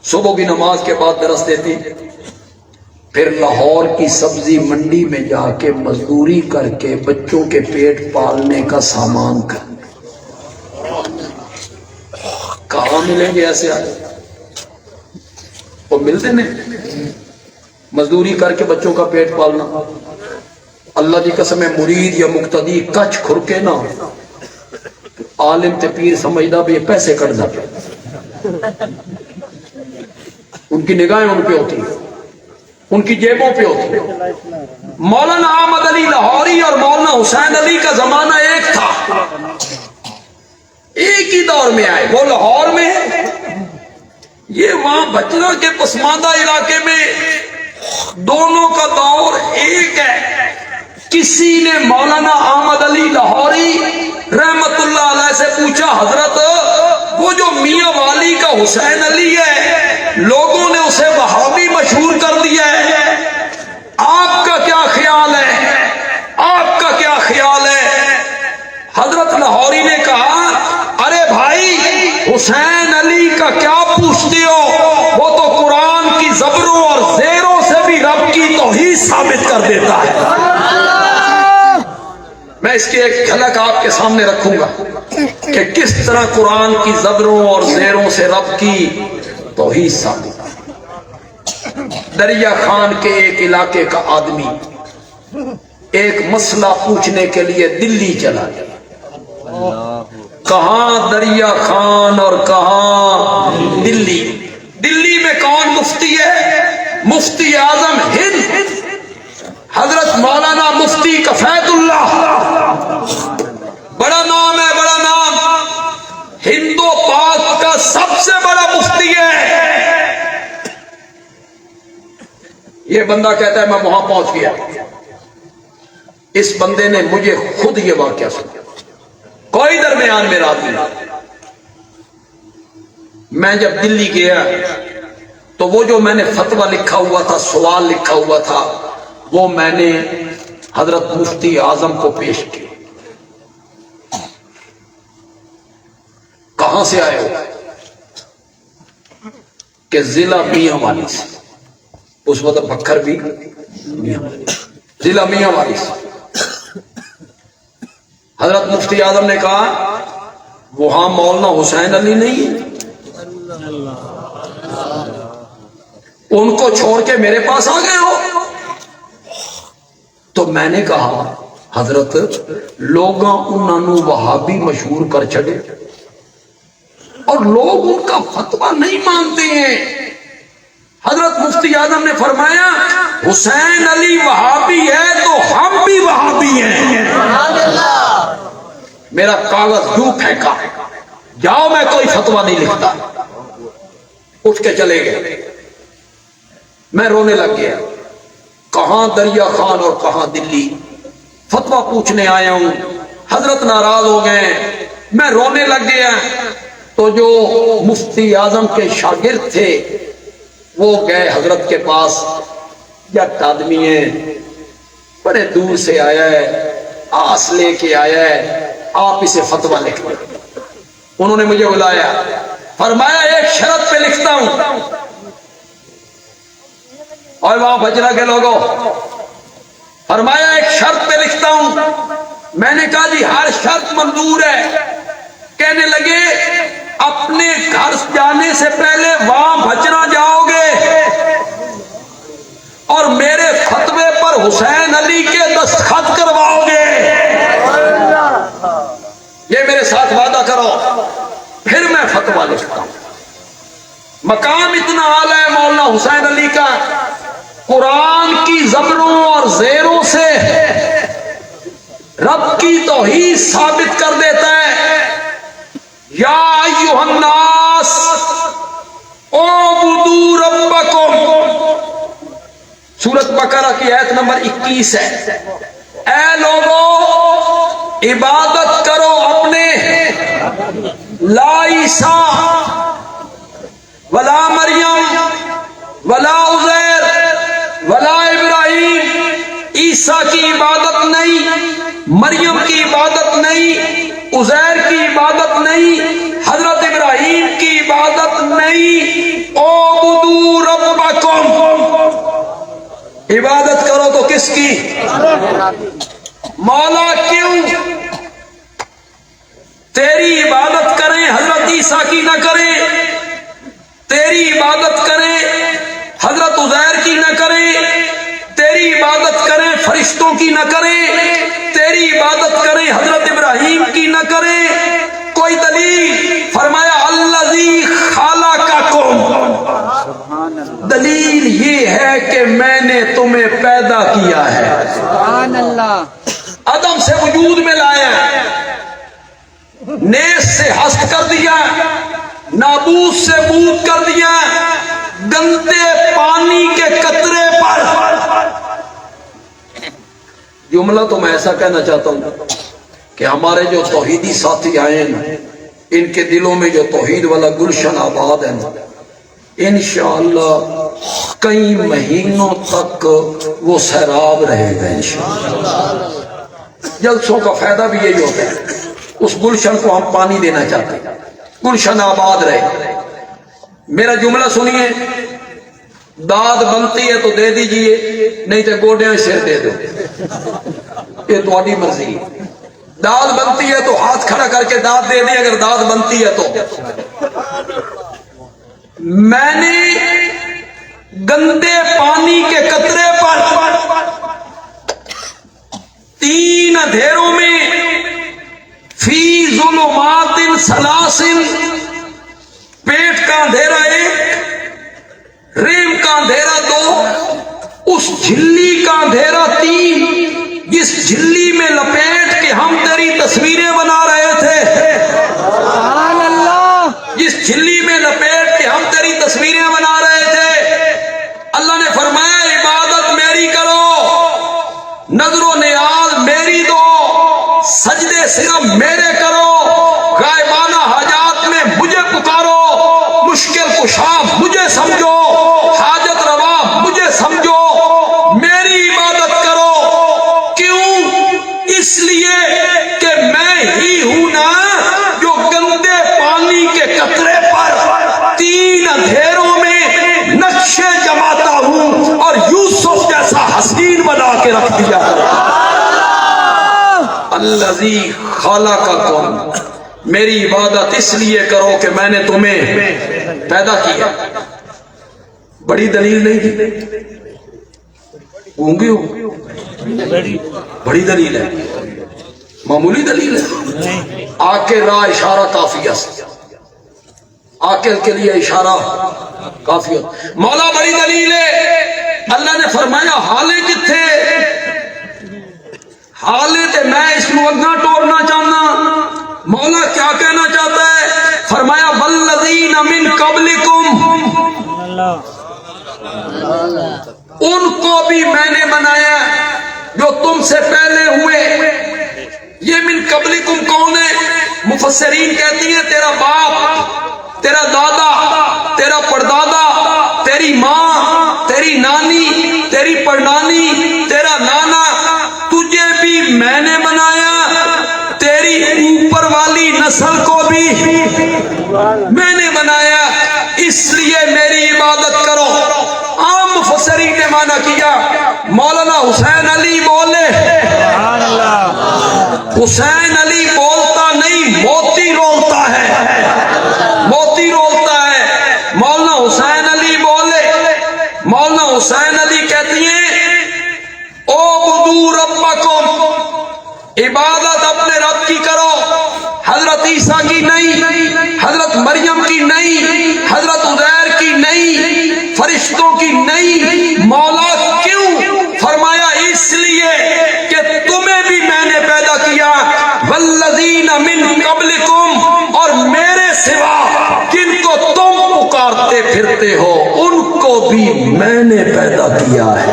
صبح کی نماز کے بعد درس دیتے، پھر لاہور کی سبزی منڈی میں جا کے مزدوری کر کے بچوں کے پیٹ پالنے کا سامان کرنے۔ کہاں ملیں گے ایسے آدمی؟ وہ ملتے نہیں، مزدوری کر کے بچوں کا پیٹ پالنا۔ اللہ کی قسم ہے مرید یا مقتدی کچھ کھرکے نہ عالم تے پیر سمجھدا بھی یہ پیسے کٹ جاتے، ان کی نگاہیں ان پہ ہوتی ہیں، ان کی جیبوں پہ ہوتی ہیں۔ مولانا احمد علی لاہوری اور مولانا حسین علی کا زمانہ ایک تھا، ایک ہی دور میں آئے، وہ لاہور میں یہ وہاں بچرا کے پسماندہ علاقے میں، دونوں کا دور ایک ہے۔ کسی نے مولانا احمد علی لاہوری رحمت اللہ علیہ سے پوچھا حضرت وہ جو میاں والی کا حسین علی ہے لوگوں نے اسے وہابی مشہور کر دیا ہے، آپ کا کیا خیال ہے؟ آپ کا کیا خیال ہے؟ حضرت لاہوری نے کہا ارے بھائی حسین علی کا کیا پوچھتے ہو، وہ تو قرآن کی زبروں اور زیروں سے بھی رب کی توحید ثابت کر دیتا ہے۔ میں اس کی ایک جھلک آپ کے سامنے رکھوں گا کہ کس طرح قرآن کی زبروں اور زیروں سے رب کی توحید ثابت۔ دریا خان کے ایک علاقے کا آدمی ایک مسئلہ پوچھنے کے لیے دلی چلا گیا۔ کہاں دریا خان اور کہاں دلی؟ دلی میں کون مفتی ہے؟ مفتی اعظم ہند حضرت مولانا مفتی کفایت اللہ، بڑا نام ہے، بڑا نام، ہندو پاک کا سب سے بڑا مفتی ہے۔ یہ بندہ کہتا ہے میں وہاں پہنچ گیا، اس بندے نے مجھے خود یہ واقعہ سنا، کوئی درمیان میں رات نہیں۔ میں جب دلی گیا تو وہ جو میں نے فتویٰ لکھا ہوا تھا، سوال لکھا ہوا تھا، وہ میں نے حضرت مفتی اعظم کو پیش کیا۔ کہاں سے آئے ہو؟ کہ ضلع میاں والی سے، اس وقت بکھر بھی ضلع میاں والی سے۔ حضرت مفتی اعظم نے کہا وہاں مولانا حسین علی نہیں ہے، ان کو چھوڑ کے میرے پاس آ گئے ہو؟ تو میں نے کہا حضرت لوگاں انہوں وہابی مشہور کر چھڑے اور لوگ ان کا فتویٰ نہیں مانتے ہیں۔ حضرت مفتی اعظم نے فرمایا حسین علی وہابی ہے تو ہم بھی وہابی ہیں. میرا کاغذ یوں پھینکا, جاؤ میں کوئی فتویٰ نہیں لکھتا. اٹھ کے چلے گئے. میں رونے لگ گیا. کہاں دریا خان اور کہاں دلی, فتویٰ پوچھنے آیا ہوں. حضرت ناراض ہو گئے. میں رونے لگ گیا. تو جو مفتی اعظم کے شاگرد تھے وہ گئے حضرت کے پاس. یک آدمی ہے, بڑے دور سے آیا ہے, آس لے کے آیا ہے, آپ اسے فتویٰ لکھ دیں. انہوں نے مجھے بلایا, فرمایا ایک شرط پہ لکھتا ہوں. اور وہاں بجرا کے لوگوں, فرمایا ایک شرط پہ لکھتا ہوں. میں نے کہا جی ہر شرط منظور ہے. کہنے لگے اپنے گھر جانے سے پہلے وہاں بجرا جاؤ گے اور میرے فتوے پر حسین علی کے دستخط کرواؤ گے. یہ میرے ساتھ وعدہ کرو, پھر میں فتویٰ لکھتا ہوں. مقام اتنا اعلیٰ ہے مولانا حسین علی کا, قرآن کی زبروں اور زیروں سے رب کی توحید ثابت کر دیتا ہے. یا ایھا الناس اعبدوا ربکم, سورۃ بقرہ کی آیت نمبر 21 ہے. اے لوگوں عبادت کرو اپنے, لا عیسیٰ ولا مریم ولا عزیر ولا ابراہیم. عیسیٰ کی عبادت نہیں, مریم کی عبادت نہیں, عزیر کی عبادت نہیں, حضرت ابراہیم کی عبادت نہیں. اعبدوا ربکم, عبادت کرو تو کس کی؟ مولا. کیوں تیری عبادت کریں حضرت عیسیٰ کی نہ کریں, تیری عبادت کریں حضرت عزیر کی نہ کریں, تیری عبادت کریں فرشتوں کی نہ کریں, تیری عبادت کریں حضرت ابراہیم کی نہ کریں؟ کوئی دلیل؟ فرمایا الذی خلقکم, دلیل یہ ہے کہ میں نے تمہیں پیدا کیا ہے, سبحان اللہ, عدم سے وجود میں لایا, نیس سے ہست کر دیا, نابود سے بود کر دیا, گندے پانی کے قطرے پر. جملہ تو میں ایسا کہنا چاہتا ہوں کہ ہمارے جو توحیدی ساتھی آئے ہیں ان کے دلوں میں جو توحید والا گلشن آباد ہے, انشاءاللہ کئی مہینوں تک وہ سیراب رہے گا انشاءاللہ. جلسوں کا فائدہ بھی یہی ہوتا ہے, اس گلشن کو ہم پانی دینا چاہتے ہیں, گلشن آباد رہے. میرا جملہ سنیے, داد بنتی ہے تو دے دیجئے, نہیں تو گوڈیاں سر دے دو, یہ تمہاری مرضی ہے. داد بنتی ہے تو ہاتھ کھڑا کر کے داد دے دیں اگر داد بنتی ہے تو. میں نے گندے پانی کے قطرے پر 3 اندھیروں میں فی ظلمات سلاسل, پیٹ کا اندھیرا 1, ریم کا اندھیرا 2, اس جھلی کا اندھیرا 3, جس جھلی میں لپیٹ کے ہم تیری تصویریں بنا رہے تھے, سبحان اللہ, جس جھلی میں لپیٹ کے ہم تیری تصویریں بنا رہے تھے. اللہ نے فرمایا عبادت میری کرو, نظر و نیاز میری دو, سجدے صرف میرے کرو, غائبانہ حاجات میں مجھے پکارو, مشکل کشا مجھے سمجھو, حاجت روا مجھے سمجھو, میری عبادت کرو. کیوں؟ اس لیے کہ میں ہی ہوں نا جو گندے پانی کے قطرے پر 3 اندھیروں میں نقشے جماتا ہوں اور یوسف جیسا حسین بنا کے رکھ دیا. الذی خلقکم, میری عبادت اس لیے کرو کہ میں نے تمہیں پیدا کیا. بڑی دلیل نہیں تھی, گونگے ہو, بڑی دلیل ہے, معمولی دلیل ہے. آکے راہ اشارہ کافی ہے, عاقل کے لیے اشارہ کافی ہے. مولا بڑی دلیل ہے, اللہ نے فرمایا حالے کتھے حالے تے میں اس کو اگاں ٹورنا چاہنا. مولا کیا کہنا چاہتا ہے؟ فرمایا والذین من قبلکم، ان کو بھی میں نے بنایا جو تم سے پہلے ہوئے. یہ من قبلکم کون ہے؟ مفسرین کہتی ہیں تیرا باپ، تیرا دادا، تیرا پردادا، تیری ماں، تیری نانی، تیری پڑنانی، تیرا نانا، تجھے بھی میں نے بنایا، تیری اوپر والی نسل کو بھی میں نے بنایا، اس لیے میری عبادت کرو. عام مفسرین نے معنی کیا مولانا حسین علی بولے، حسین علی بولتا نہیں، موتی رولتا ہے، موتی رولتا ہے. مولانا حسین علی بولے، مولانا حسین علی کہتی ہیں او بدو ربکم، عبادت اپنے رب کی کرو، حضرت عیسیٰ کی نہیں، حضرت مریم کی نہیں، حضرت عزیر کی نہیں، فرشتوں کی نہیں. مولا کیوں؟ فرمایا اس لیے کہ تمہیں بھی میں نے پیدا کیا، والذین من قبلکم، اور میرے سوا جن کو تم پکارتے پھرتے ہو ان کو بھی میں نے پیدا کیا ہے.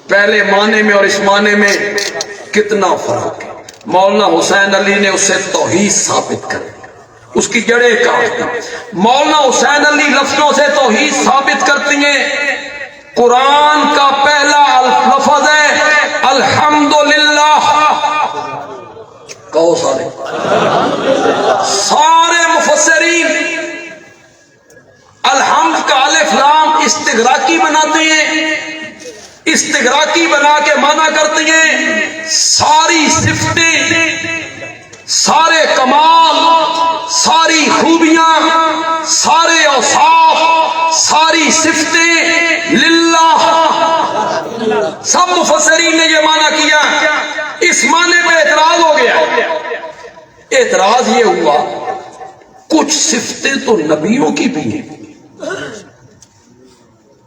پہلے معنی میں اور اس معنی میں کتنا فرق ہے. مولانا حسین علی نے اسے توحید ثابت کر دی، اس کی جڑیں کاٹ دی. مولانا حسین علی لفظوں سے توحید ثابت کرتی ہیں. قرآن کا پہلا لفظ ہے الحمدللہ. کہو سارے مفسرین الحمد کا الف لام استغراقی بناتے ہیں، استغراقی بنا کے معنی کرتے ہیں ساری صفتیں، سارے کمال، ساری خوبیاں، سارے اوصاف، ساری صفتیں للہ. سب مفسرین نے یہ معنی کیا. اس معنی پہ اعتراض ہو گیا. اعتراض یہ ہوا کچھ صفتیں تو نبیوں کی بھی ہیں،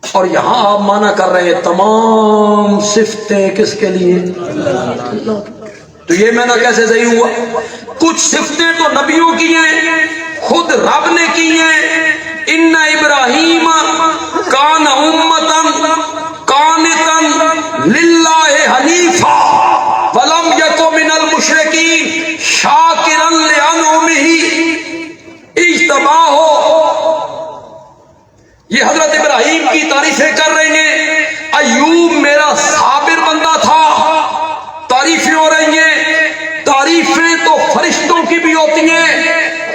اور یہاں آپ مانا کر رہے ہیں تمام صفتیں کس کے لیے؟ تو یہ میں نے کیسے صحیح ہوا؟ کچھ صفتیں تو نبیوں کی ہیں، خود رب نے کی ہیں. ان ابراہیم کان امتن قانتا للہ حنیفا ولم یک من المشرکین شاکرا لانعمہ اجتباہ. یہ حضرت ابراہیم کی تعریفیں کر رہے ہیں. ایوب میرا صابر بندہ تھا، تعریفیں ہو رہی ہیں. تعریفیں تو فرشتوں کی بھی ہوتی ہیں،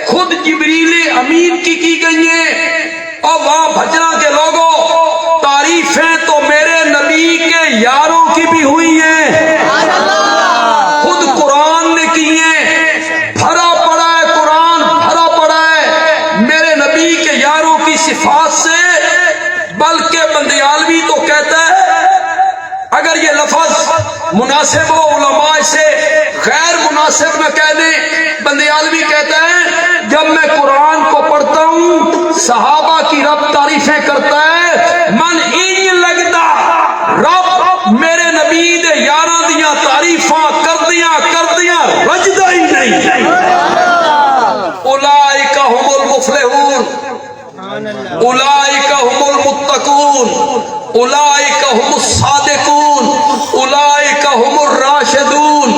خود جبریل امین کی گئی ہیں. اور وہاں بھجنا کے لوگوں تعریفیں تو میرے نبی کے یاروں کی بھی ہوئی ہیں، خود قرآن نے کی ہیں. بھرا پڑا ہے قرآن، بھرا پڑا ہے میرے نبی کے یاروں کی صفات سے. بلکہ بندیالوی تو کہتا ہے اگر یہ لفظ مناسب ہو علماء سے غیر مناسب نہ کہہ دیں. بندیالوی کہتا ہے جب میں قرآن کو پڑھتا ہوں صحابہ کی رب تعریفیں کرتا ہے، من این لگتا رب میرے نبی دے یاراں دیاں تعریفاں کردیاں رجدہ ہی نہیں. اولئک هم المفلحون، اولئک هم المتقون، اولئک هم الصادقون، اولئک هم الراشدون،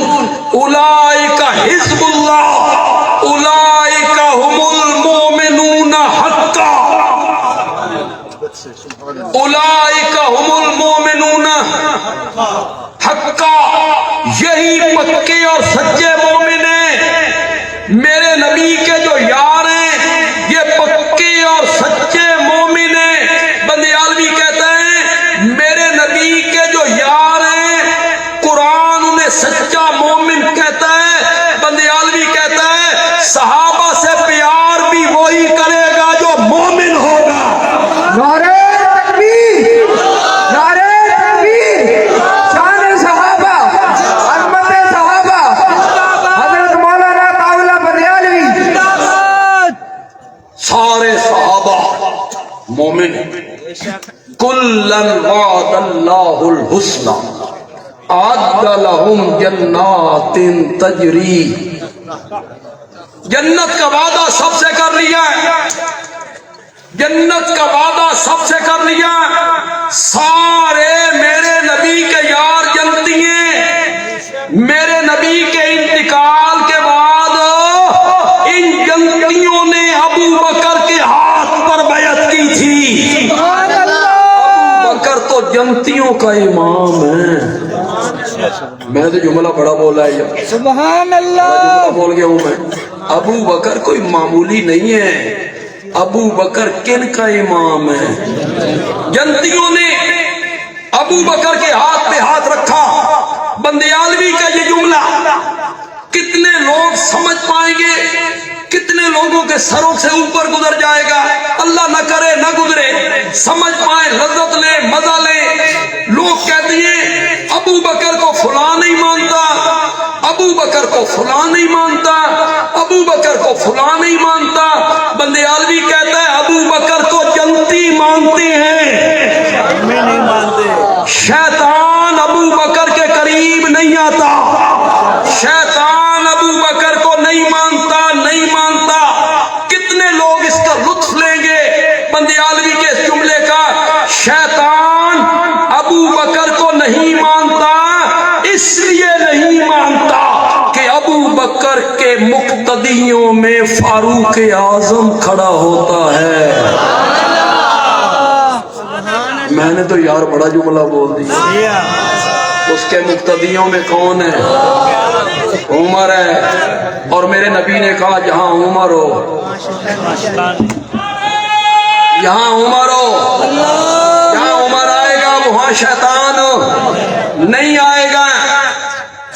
اولئک حزب اللہ، اولئک هم المؤمنون حقا، اولئک هم المؤمنون حقا. یہی پکے اور سچے مومن ہیں. میرے نبی کے جو یار ہیں یہ پکے اور سچے مومن ہیں. بندیالوی کہتا ہے میرے نبی کے جو یار ہیں قرآن انہیں سچا مومن کہتا ہے. بندیالوی کہتا ہے صحابہ سے پیار بھی وہی کرے گا جو مومن ہوگا. نعرہ تکبیر، نعرہ تکبیر. شان صحابہ، عظمت صحابہ، حضرت مولانا قاولہ بندیالوی. سارے صحابہ مومن ہیں. کلن وعد اللہ الحسنی اعد لہم جنات تجری. جنت کا وعدہ سب سے کر لیا ہے، جنت کا وعدہ سب سے کر لیا. سارے میرے نبی کے یار جنتی ہیں. میرے نبی کے انتقال کے بعد ان جنتیوں نے ابو بکر کے ہاتھ پر بیعت کی تھی. ابو بکر تو جنتیوں کا امام ہے. میں تو جملہ بڑا بولا ہے یار، سبحان اللہ. جملہ بول گیا ہوں میں. ابو بکر کوئی معمولی نہیں ہے. ابو بکر کن کا امام ہے؟ جنتیوں نے ابو بکر کے ہاتھ پہ ہاتھ رکھا. بندیالوی کا یہ جملہ کتنے لوگ سمجھ پائیں گے، کتنے لوگوں کے سروں سے اوپر گزر جائے گا. اللہ نہ کرے نہ گزرے، سمجھ پائیں، لذت لے، مزہ لے. لوگ کہتے ہیں ابو بکر کو فلاں نہیں مانتا، ابو بکر کو فلاں نہیں مانتا، ابو بکر کو فلاں نہیں مانتا. بندیالوی کہتا ہے ابو بکر کو جنتی مانتے ہیں، نہیں مانتے. شیطان ابو بکر کے قریب نہیں آتا. شیطان ابو بکر کو نہیں مانتا، نہیں مانتا. کتنے لوگ اس کا لطف لیں گے بندیالوی کے اس جملے کا. شیطان ابو بکر کو نہیں مانتا، اس لیے نہیں مانتا کہ ابو بکر کے مقتدیوں میں فاروق اعظم کھڑا ہوتا ہے. میں نے تو یار بڑا جملہ بول دیا. اس کے مقتدیوں میں کون ہے؟ عمر ہے. اور میرے نبی نے کہا جہاں عمر ہو، یہاں عمر ہو، جہاں عمر آئے گا وہاں شیطان نہیں آئے گا.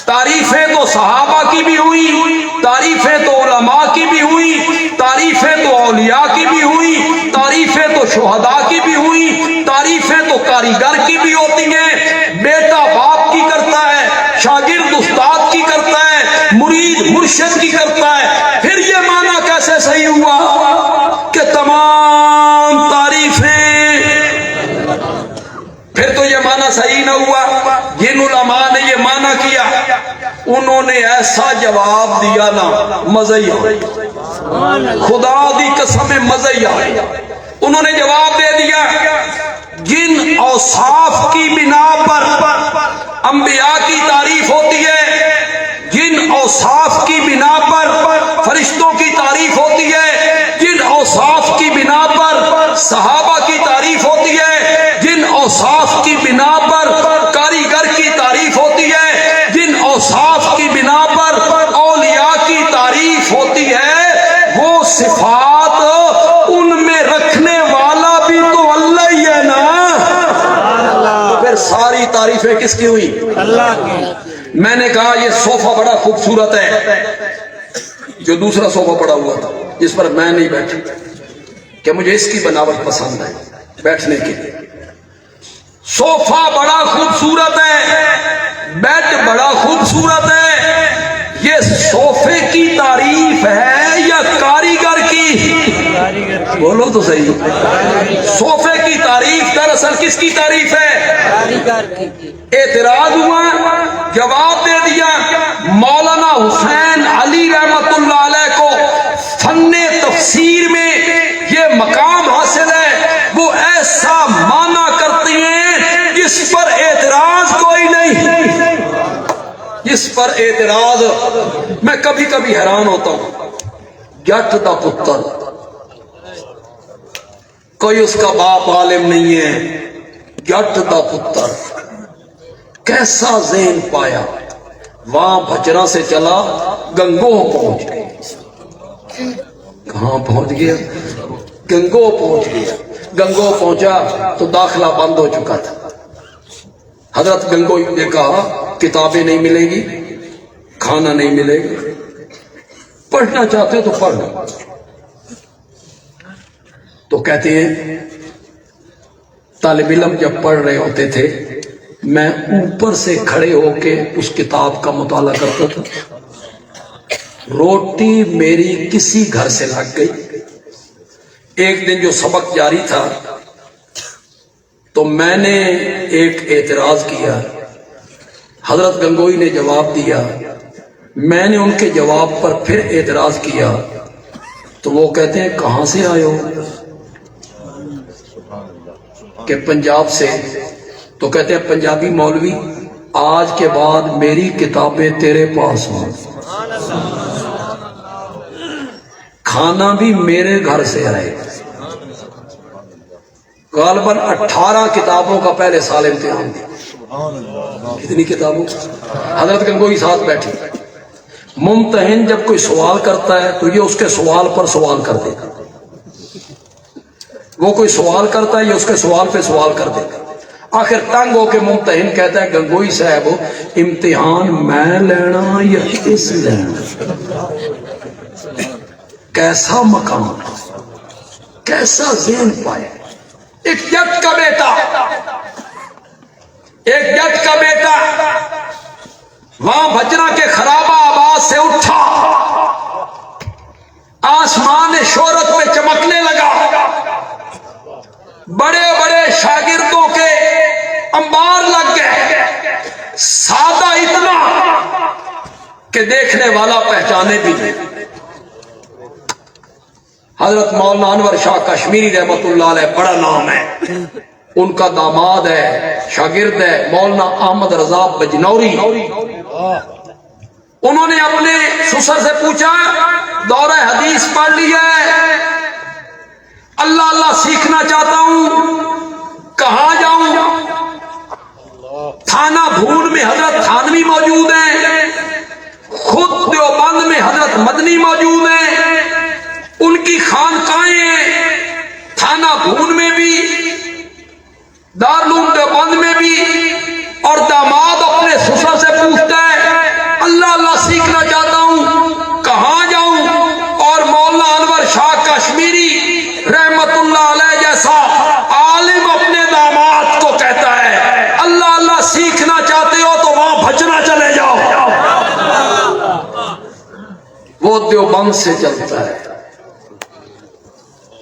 تعریفیں تو صحابہ کی بھی ہوئی، تعریفیں تو علماء کی بھی ہوئی، تعریفیں تو اولیاء کی بھی ہوئی، تعریفیں تو شہداء کی بھی ہوئی، تعریفیں تو کاریگر کی بھی ہوتی ہیں. بیٹا باپ کی کرتا ہے، شاگرد استاد کی کرتا ہے، مرید مرشد کی کرتا ہے. پھر یہ معنی کیسے صحیح ہوا کہ تمام تعریفیں؟ پھر تو یہ معنی صحیح نہ ہوا. جن علماء نے یہ معنی کیا انہوں نے ایسا جواب دیا نا مزہ ہی آیا. خدا دی قسم مزہ ہی آیا. انہوں نے جواب دے دیا جن اوصاف کی بنا پر انبیاء کی تعریف ہوتی ہے، جن اوصاف کی بنا پر فرشتوں کی تعریف ہوتی ہے، جن اوصاف کی بنا پر صحابہ کی تعریف ہوتی ہے، جن اوصاف کی بنا پر کاریگر کی تعریف ہوتی ہے، جن اوصاف کی بنا پر اولیاء کی تعریف ہوتی ہے، وہ صفات ان میں رکھنے والا بھی تو اللہ ہی ہے نا. تو پھر ساری تعریفیں کس کی ہوئی؟ اللہ کی. میں نے کہا یہ صوفہ بڑا خوبصورت ہے، جو دوسرا صوفہ پڑا ہوا تھا جس پر میں نہیں بیٹھا کہ مجھے اس کی بناوٹ پسند ہے بیٹھنے کے لیے. صوفہ بڑا خوبصورت ہے، بیڈ بڑا خوبصورت ہے. یہ صوفے کی تعریف ہے یا کاریگر کی؟ بولو تو صحیح. صوفے کی تعریف دراصل کس کی تعریف ہے؟ اعتراض ہوا، جواب دے دیا. مولانا حسین علی رحمت اللہ علیہ کو فن تفسیر میں یہ مقام حاصل ہے، وہ ایسا معنی کرتے ہیں جس پر اعتراض کوئی نہیں. جس پر اعتراض میں کبھی کبھی حیران ہوتا ہوں. جٹ دا پتر، کوئی اس کا باپ عالم نہیں ہے، جٹ دا پتر کیسا ذہن پایا. وہاں بھجرا سے چلا گنگوہ پہنچ گیا. کہاں پہنچ گیا؟ گنگوہ پہنچ گیا. گنگوہ پہنچا تو داخلہ بند ہو چکا تھا. حضرت گنگوہ نے کہا کتابیں نہیں ملیں گی، کھانا نہیں ملے گا، پڑھنا چاہتے تو پڑھ لو. تو کہتے ہیں طالب علم جب پڑھ رہے ہوتے تھے میں اوپر سے کھڑے ہو کے اس کتاب کا مطالعہ کرتا تھا. روٹی میری کسی گھر سے لگ گئی. ایک دن جو سبق جاری تھا تو میں نے ایک اعتراض کیا، حضرت گنگوئی نے جواب دیا، میں نے ان کے جواب پر پھر اعتراض کیا، تو وہ کہتے ہیں کہاں سے آئے ہو؟ کہ پنجاب سے۔ تو کہتے ہیں پنجابی مولوی آج کے بعد میری کتابیں تیرے پاس ہوں، کھانا بھی میرے گھر سے آئے۔ غالباً 18 کتابوں کا پہلے سال امتحان دیا۔ کتنی کتابوں؟ حضرت گنگوئی ساتھ بیٹھی۔ ممتحن جب کوئی سوال کرتا ہے تو یہ اس کے سوال پر سوال کر دے گا، وہ کوئی سوال کرتا ہے یہ اس کے سوال پہ سوال کر دے گا۔ آخر تنگ ہو کے ممتحن کہتا ہے گنگوئی صاحب امتحان میں لینا یا اس لینا؟ کیسا مقام، کیسا ذہن پائے۔ ایک جٹ کا بیٹا، ایک جٹ کا بیٹا وہاں بھجنا کے خرابہ آباد سے اٹھا، آسمان شہرت میں چمکنے لگا، بڑے بڑے شاگردوں کے انبار لگ گئے، سادہ اتنا کہ دیکھنے والا پہچانے بھی نہیں۔ حضرت مولانا انور شاہ کشمیری رحمت اللہ علیہ بڑا نام ہے، ان کا داماد ہے، شاگرد ہے مولانا احمد رضا بجنوری۔ انہوں نے اپنے سسر سے پوچھا دورہ حدیث پڑھ لی ہے، اللہ اللہ سیکھنا چاہتا ہوں، کہاں جاؤں؟ تھانہ بھون میں حضرت تھانوی موجود ہیں، خود دیوبند میں حضرت مدنی موجود ہیں، ان کی خانقاہیں تھانہ بھون میں بھی، دارالعلوم دیوبند میں بھی، اور داماد اپنے سسر سے پوچھتا ہے اللہ اللہ سیکھنا چاہتا ہوں، کہاں جاؤں؟ اور مولانا انور شاہ کشمیری رحمت اللہ علیہ جیسا عالم اپنے داماد کو کہتا ہے اللہ اللہ سیکھنا چاہتے ہو تو وہاں بھجنا چلے جاؤ۔ وہ دیوبند سے چلتا ہے،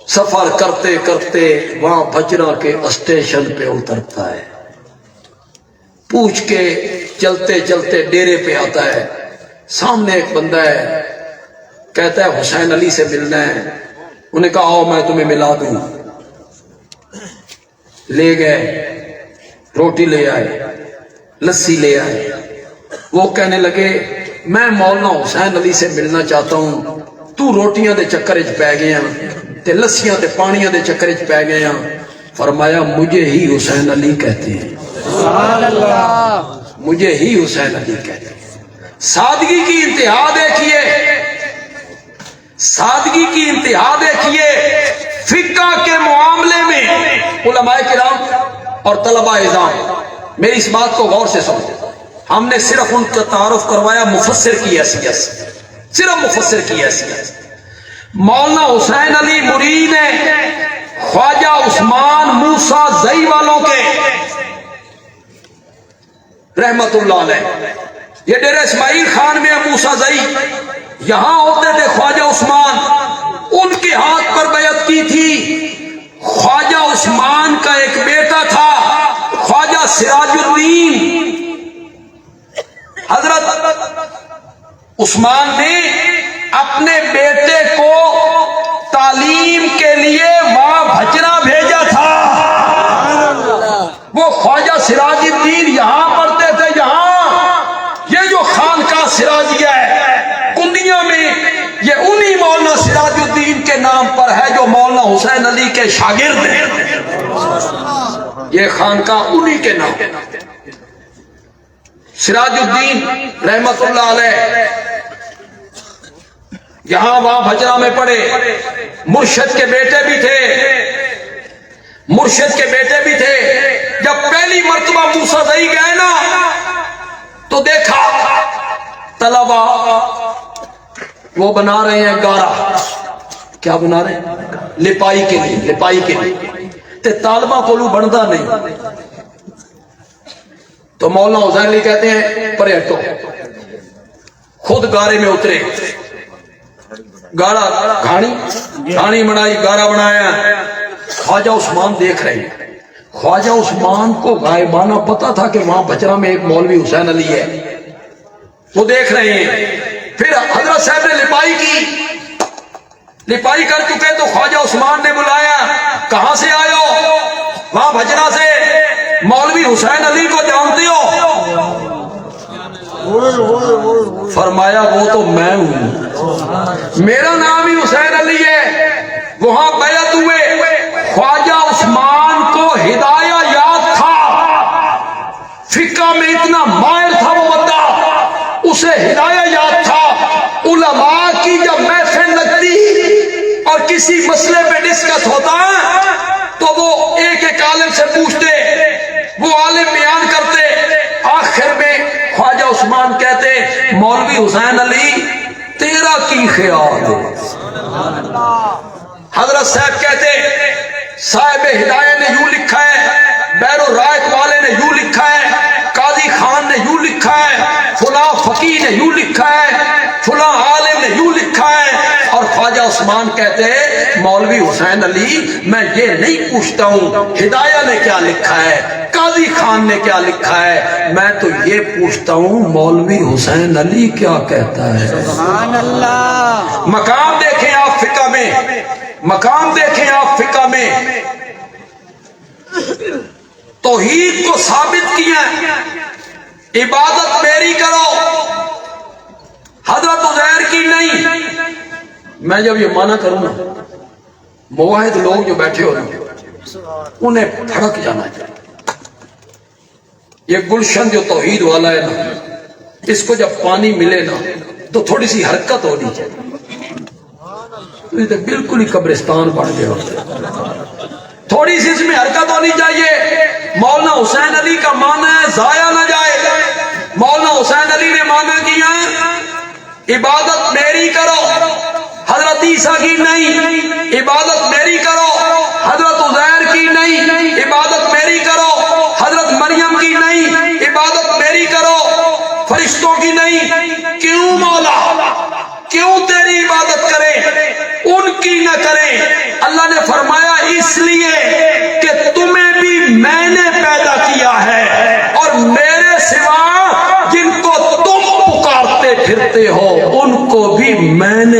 سفر کرتے کرتے وہاں بھجنا کے اسٹیشن پہ اترتا ہے، پوچھ کے چلتے چلتے ڈیرے پہ آتا ہے، سامنے ایک بندہ ہے، کہتا ہے حسین علی سے ملنا ہے۔ انہوں نے کہا آؤ میں تمہیں ملا دوں، لے گئے، روٹی لے آئے، لسی لے آئے۔ وہ کہنے لگے میں مولانا حسین علی سے ملنا چاہتا ہوں، تو روٹیاں دے چکر چ پی گیا تے لسیاں تے پانیاں دے چکر چ پی گیا۔ فرمایا مجھے ہی حسین علی کہتے ہیں، مجھے ہی حسین علی کہتے ہیں۔ سادگی کی انتہا دیکھیے، سادگی کی انتہا دیکھیے۔ فقہ کے معاملے میں علماء کرام اور طلباء اعظام میری اس بات کو غور سے سنو، ہم نے صرف ان کا تعارف کروایا مفسر کی حیثیت سے، صرف مفسر کی حیثیت۔ مولانا حسین علی مرید ہیں خواجہ عثمان موسیٰ زئی والوں کے رحمت اللہ علیہ۔ یہ ڈیرہ اسماعیل خان میں موسیٰ زئی، یہاں ہوتے تھے خواجہ عثمان، ان کے ہاتھ پر بیعت کی تھی۔ خواجہ عثمان کا ایک بیٹا تھا خواجہ سراج الدین، حضرت عثمان نے اپنے بیٹے کو تعلیم کے لیے وہاں بھجنا بھیجا تھا۔ وہ خواجہ سراج الدین یہاں پڑھتے تھے، یہاں یہ جو خانقاہ سراجیہ ہے کنڈیاں میں، یہ انہی مولانا سراج الدین کے نام پر ہے جو مولانا حسین علی کے شاگرد ہیں۔ یہ خانقاہ انہی کے نام، سراج الدین رحمت اللہ علیہ یہاں وہاں بھجنا میں پڑے۔ مرشد کے بیٹے بھی تھے، مرشد کے بیٹے بھی تھے۔ جب پہلی مرتبہ موسیٰ زئی گئے نا تو دیکھا طلبا وہ بنا رہے ہیں گارا، کیا بنا رہے ہیں؟ لپائی کے لیے، لپائی کے لیے تے طالبہ کو بنتا نہیں۔ تو مولانا حسین علی کہتے ہیں پرے ہٹو، خود گارے میں اترے، گاڑی بنائی، گارا بنایا۔ خواجہ عثمان دیکھ رہے ہیں، خواجہ عثمان کو غائبانہ پتا تھا کہ وہاں بچرا میں ایک مولوی حسین علی ہے، وہ دیکھ رہے ہیں۔ پھر حضرت صاحب نے لپائی کی، لپائی کر چکے تو خواجہ عثمان نے بلایا، کہاں سے آئے ہو؟ وہاں بجرا سے۔ مولوی حسین علی کو جانتے ہو؟ فرمایا وہ تو میں ہوں، میرا نام ہی حسین علی ہے۔ وہاں بیعت ہوئے، خواجہ عثمان کو ہدایہ یاد تھا، فقہ میں اتنا ماہر تھا وہ بندہ، اسے ہدایہ یاد تھا۔ علماء کی جب محفل لگتی اور کسی مسئلے پہ ڈسکس ہوتا تو وہ ایک ایک عالم سے پوچھتے، وہ عالم بیان کرتے، آخر میں خواجہ عثمان کہتے مولوی حسین علی تیرا کی خیال ہے؟ حضرت صاحب کہتے صاحب ہدایہ نے یوں لکھا ہے، بیر الرائق والے نے یوں لکھا ہے، قاضی خان نے یوں لکھا ہے، فلاں فقیہ نے یوں لکھا ہے، فلاں عالم نے یوں لکھا ہے۔ اور خواجہ عثمان کہتے مولوی حسین علی میں یہ نہیں پوچھتا ہوں ہدایہ نے کیا لکھا ہے، قاضی خان نے کیا لکھا ہے، میں تو یہ پوچھتا ہوں مولوی حسین علی کیا کہتا ہے۔ سبحان اللہ۔ مقام دیکھیں آپ فقہ میں، مقام دیکھیں آپ فقہ میں، توحید کو ثابت کیا، عبادت میری کرو، حضرت عزیر کی نہیں۔ میں جب یہ مانا کروں نا، موحد لوگ جو بیٹھے ہو نا انہیں پھڑک جانا چاہیے۔ یہ گلشن جو توحید والا ہے نا، اس کو جب پانی ملے نا تو تھوڑی سی حرکت ہونی چاہیے، تو یہ تو بالکل ہی قبرستان بن گیا ہوتا، تھوڑی سی اس میں حرکت ہونی چاہیے۔ مولانا حسین علی کا معنی ہے ضائع نہ جائے۔ مولانا حسین علی نے معنی کیا عبادت میری کرو، حضرت عیسیٰ کی نہیں، عبادت میری کرو، حضرت عزیر کی نہیں، عبادت میری کرو، حضرت مریم کی نہیں، عبادت میری کرو، فرشتوں کی نہیں۔ کیوں مولا، کیوں تیری عبادت کریں ان کی نہ کریں؟ اللہ نے فرمایا اس لیے کہ تمہیں بھی میں نے پیدا کیا ہے اور میرے سوا جن کو تم پکارتے پھرتے ہو ان کو بھی میں نے